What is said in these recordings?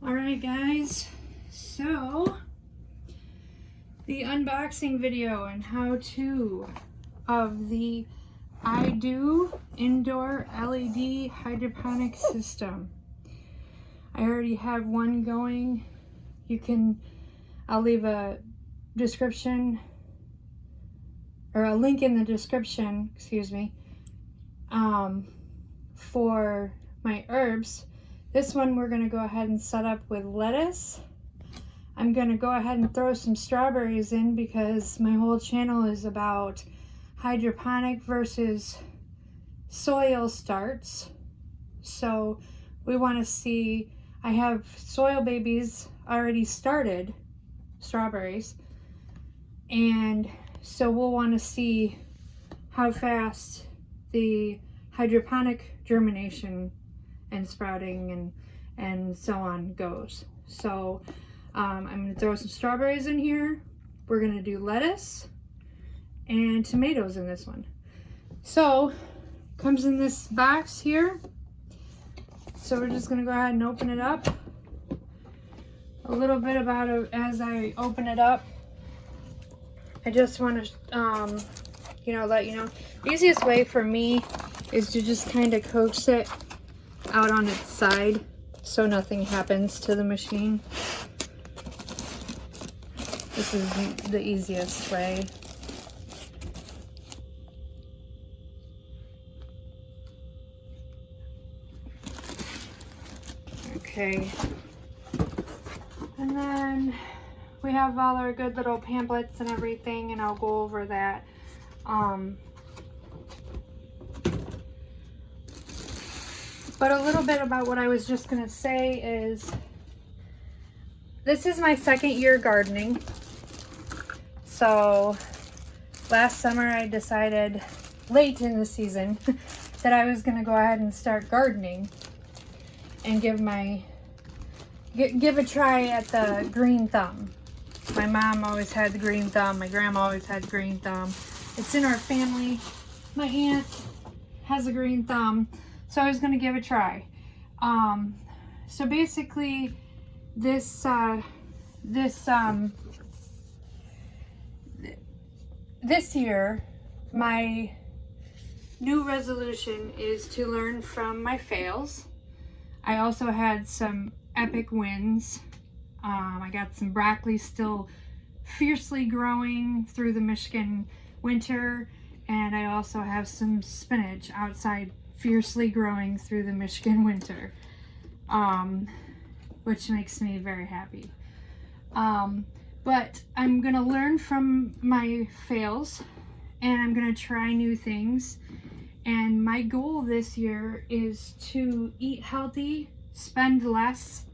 Alright guys, so the unboxing video and how-to of the iDOO indoor LED hydroponic system. I already have one going. I'll leave a description or a link in the description, for my herbs. This one we're going to go ahead and set up with lettuce. I'm going to go ahead and throw some strawberries in because my whole channel is about hydroponic versus soil starts. So we want to see, I have soil babies already started, strawberries, and so we'll want to see how fast the hydroponic germination and sprouting and so on goes. So I'm going to throw some strawberries in here. We're going to do lettuce and tomatoes in this one. So comes in this box here. So we're just going to go ahead and open it up. A little bit about it as I open it up. I just want to let you know, the easiest way for me is to just kind of coax it out on its side so nothing happens to the machine. This is the easiest way. Okay. And then we have all our good little pamphlets and everything, and I'll go over that. But a little bit about what I was just going to say is, this is my second year gardening. So last summer I decided, late in the season, that I was going to go ahead and start gardening and give a try at the green thumb. My mom always had the green thumb. My grandma always had the green thumb. It's in our family. My aunt has a green thumb. So I was going to give it a try. So basically, this year, my new resolution is to learn from my fails. I also had some epic wins. I got some broccoli still fiercely growing through the Michigan winter, and I also have some spinach outside fiercely growing through the Michigan winter, which makes me very happy. But I'm gonna learn from my fails, and I'm gonna try new things. And my goal this year is to eat healthy, spend less.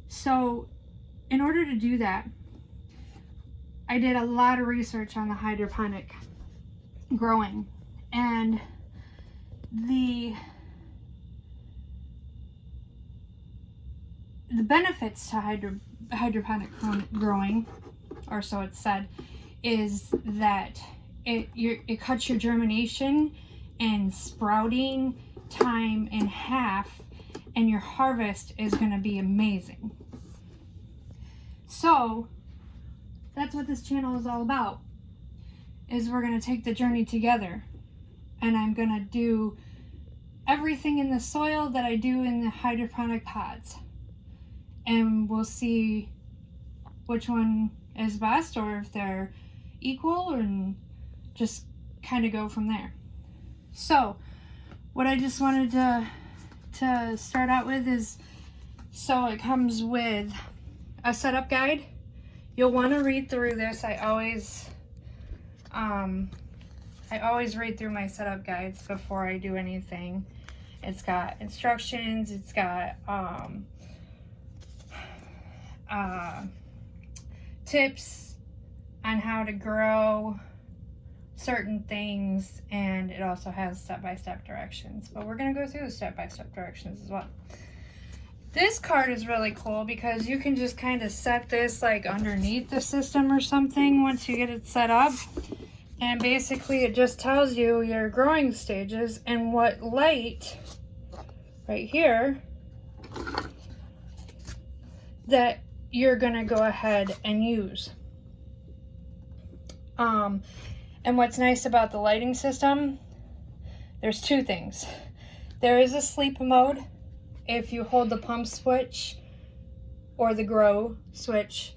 So in order to do that, I did a lot of research on the hydroponic growing, and the benefits to hydroponic growing, or so it's said, is that it cuts your germination and sprouting time in half, and your harvest is going to be amazing. So that's what this channel is all about, is we're going to take the journey together, and I'm going to do everything in the soil that I do in the hydroponic pods, and we'll see which one is best, or if they're equal, and just kind of go from there. So what I just wanted to start out with is, so it comes with a setup guide. You'll want to read through this. I always read through my setup guides before I do anything. It's got instructions, it's got tips on how to grow certain things, and it also has step-by-step directions. But we're going to go through the step-by-step directions as well. This card is really cool because you can just kind of set this like underneath the system or something once you get it set up. And basically it just tells you your growing stages and what light right here that you're gonna go ahead and use. And what's nice about the lighting system, there's two things. There is a sleep mode. If you hold the pump switch or the grow switch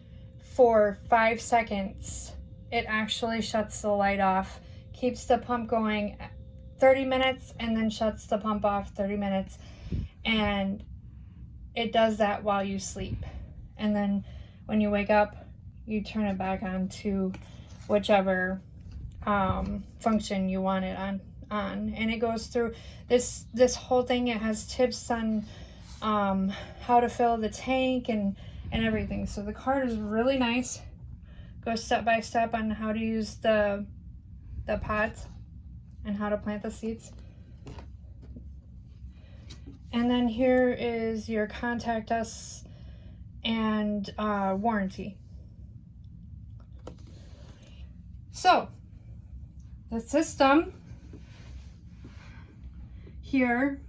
for 5 seconds, it actually shuts the light off, keeps the pump going 30 minutes, and then shuts the pump off 30 minutes. And it does that while you sleep. And then when you wake up, you turn it back on to whichever function you want it on. And it goes through this whole thing. It has tips on how to fill the tank and everything. So the card is really nice. Goes step by step on how to use the pots and how to plant the seeds. And then here is your contact us and warranty. So the system here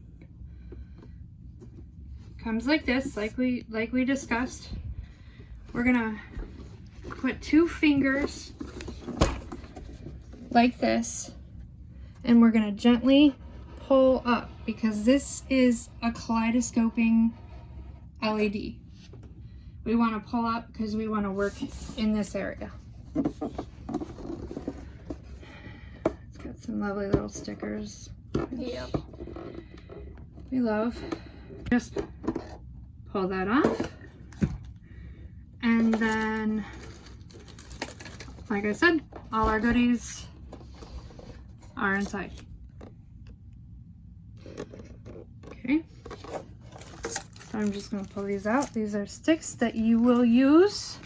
comes like this, like we discussed. We're gonna put 2 fingers like this, and we're gonna gently pull up, because this is a kaleidoscoping LED. We want to pull up because we want to work in this area. It's got some lovely little stickers. Yep. We love. Just pull that off. And then, like I said, all our goodies are inside. Okay. So I'm just going to pull these out. These are sticks that you will use,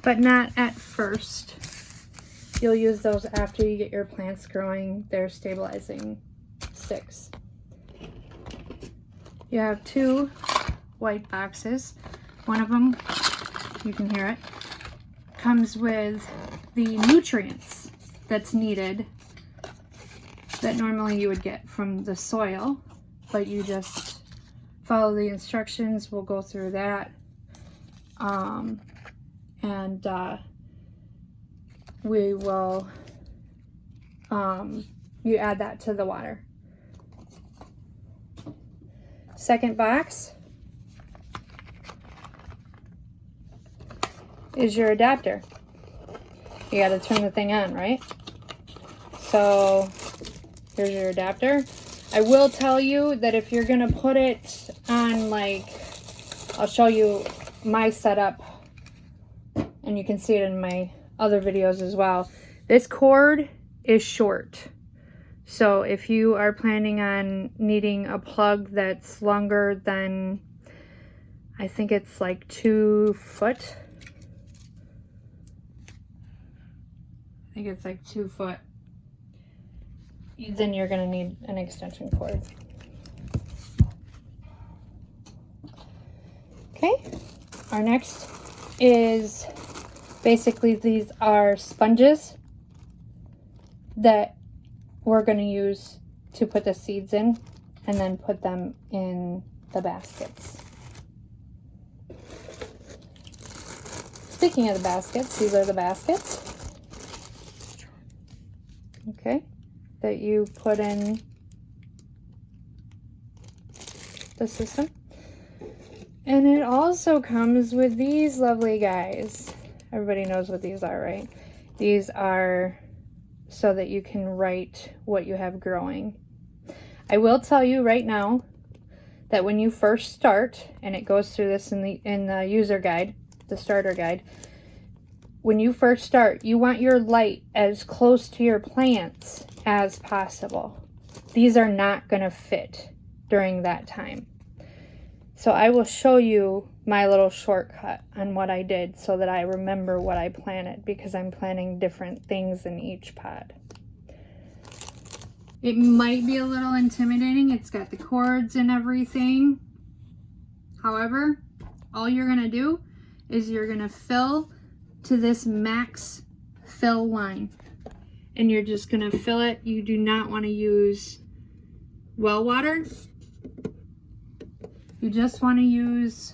but not at first. You'll use those after you get your plants growing. They're stabilizing sticks. You have 2 white boxes. One of them, you can hear it, comes with the nutrients that's needed that normally you would get from the soil, but you just follow the instructions. We'll go through that. We will, you add that to the water. Second box is your adapter. You got to turn the thing on, right? So here's your adapter. I will tell you that if you're gonna put it on, like, I'll show you my setup, and you can see it in my other videos as well. This cord is short. So if you are planning on needing a plug that's longer than, I think it's like 2 foot. I think it's like 2 foot. Then you're gonna need an extension cord. Okay, our next is basically, these are sponges that we're gonna use to put the seeds in and then put them in the baskets. Speaking of the baskets, these are the baskets. Okay. That you put in the system. And it also comes with these lovely guys. Everybody knows what these are, right? These are so that you can write what you have growing. I will tell you right now that when you first start, and it goes through this in the user guide, the starter guide, when you first start, you want your light as close to your plants as possible. These are not going to fit during that time. So I will show you my little shortcut on what I did so that I remember what I planted, because I'm planting different things in each pod. It might be a little intimidating. It's got the cords and everything. However, all you're going to do is you're going to fill to this max fill line. And you're just going to fill it. You do not want to use well water. You just want to use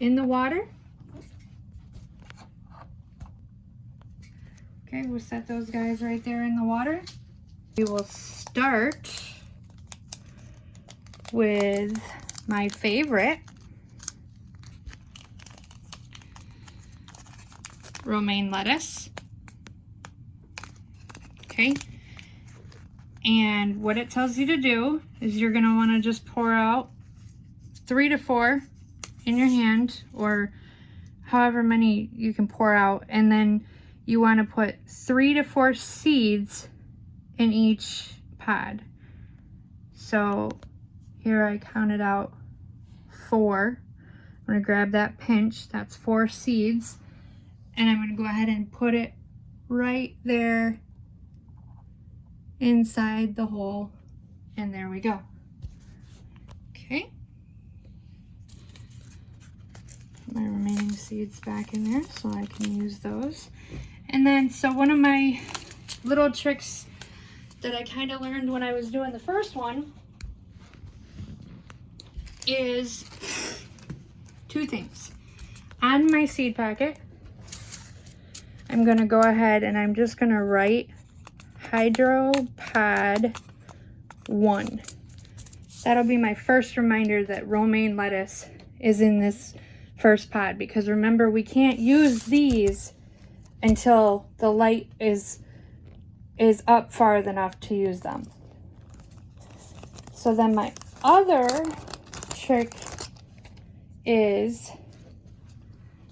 in the water. Okay, we'll set those guys right there in the water. We will start with my favorite, romaine lettuce. Okay, and what it tells you to do is you're gonna wanna just pour out 3 to 4 in your hand, or however many you can pour out, and then you wanna put 3 to 4 seeds in each pod. So here I counted out 4. I'm gonna grab that pinch, that's 4 seeds, and I'm gonna go ahead and put it right there inside the hole, and there we go. Okay. Put my remaining seeds back in there so I can use those. And then, so one of my little tricks that I kind of learned when I was doing the first one is 2 things. On my seed packet, I'm going to go ahead and I'm just going to write Hydropod 1. That'll be my first reminder that romaine lettuce is in this first pod, because remember, we can't use these until the light is up far enough to use them. So then my other trick is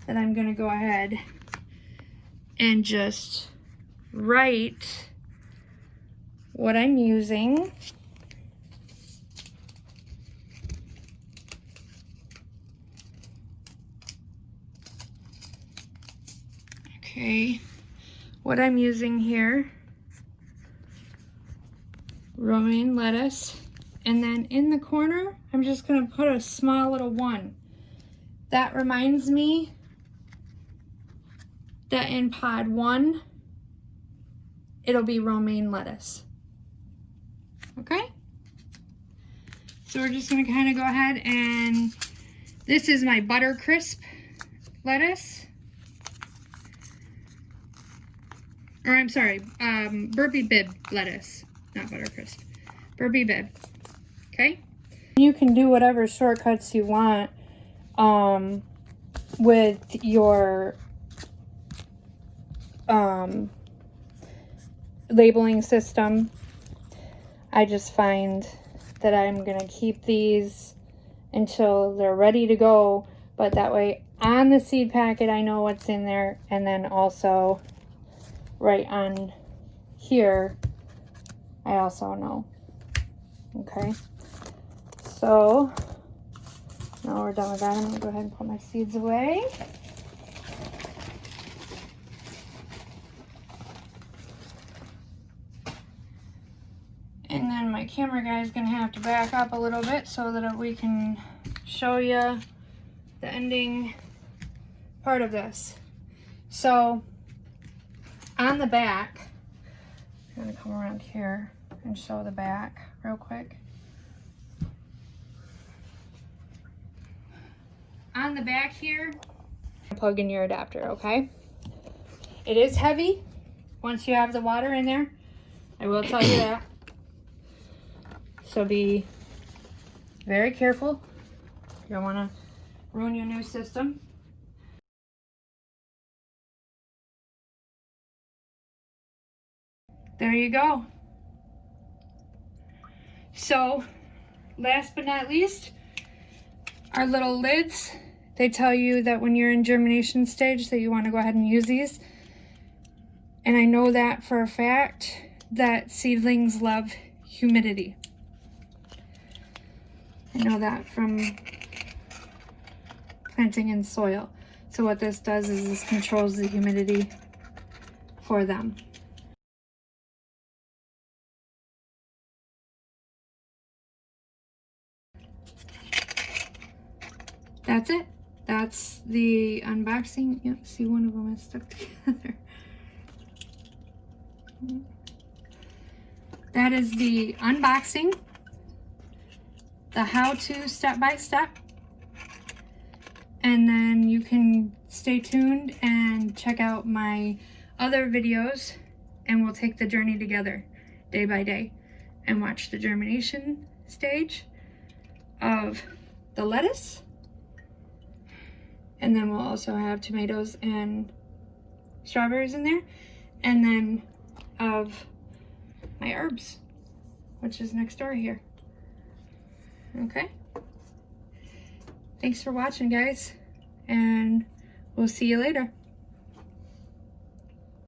that I'm going to go ahead and just write what I'm using. Okay, what I'm using here, romaine lettuce, and then in the corner, I'm just gonna put a small little 1. That reminds me that in pod 1, it'll be romaine lettuce. Okay? So we're just gonna kind of go ahead and, this is my butter crisp lettuce. Or I'm sorry, Burpee Bib lettuce, not butter crisp. Burpee Bib, okay? You can do whatever shortcuts you want with your labeling system. I just find that I'm gonna keep these until they're ready to go, but that way on the seed packet I know what's in there, and then also right on here I also know. Okay, so now we're done with that. I'm gonna go ahead and put my seeds away. And then my camera guy is gonna have to back up a little bit so that we can show you the ending part of this. So on the back, I'm gonna come around here and show the back real quick. On the back here, plug in your adapter, okay? It is heavy once you have the water in there, I will tell you that. So be very careful. You don't wanna ruin your new system. There you go. So, last but not least, our little lids. They tell you that when you're in germination stage that you want to go ahead and use these. And I know that for a fact that seedlings love humidity. I know that from planting in soil. So what this does is this controls the humidity for them. That's it. That's the unboxing. Yep, see, one of them is stuck together. That is the unboxing, the how-to step-by-step, And then you can stay tuned and check out my other videos, and we'll take the journey together day by day and watch the germination stage of the lettuce. And then we'll also have tomatoes and strawberries in there. And then of my herbs, which is next door here. Okay. Thanks for watching, guys, and we'll see you later.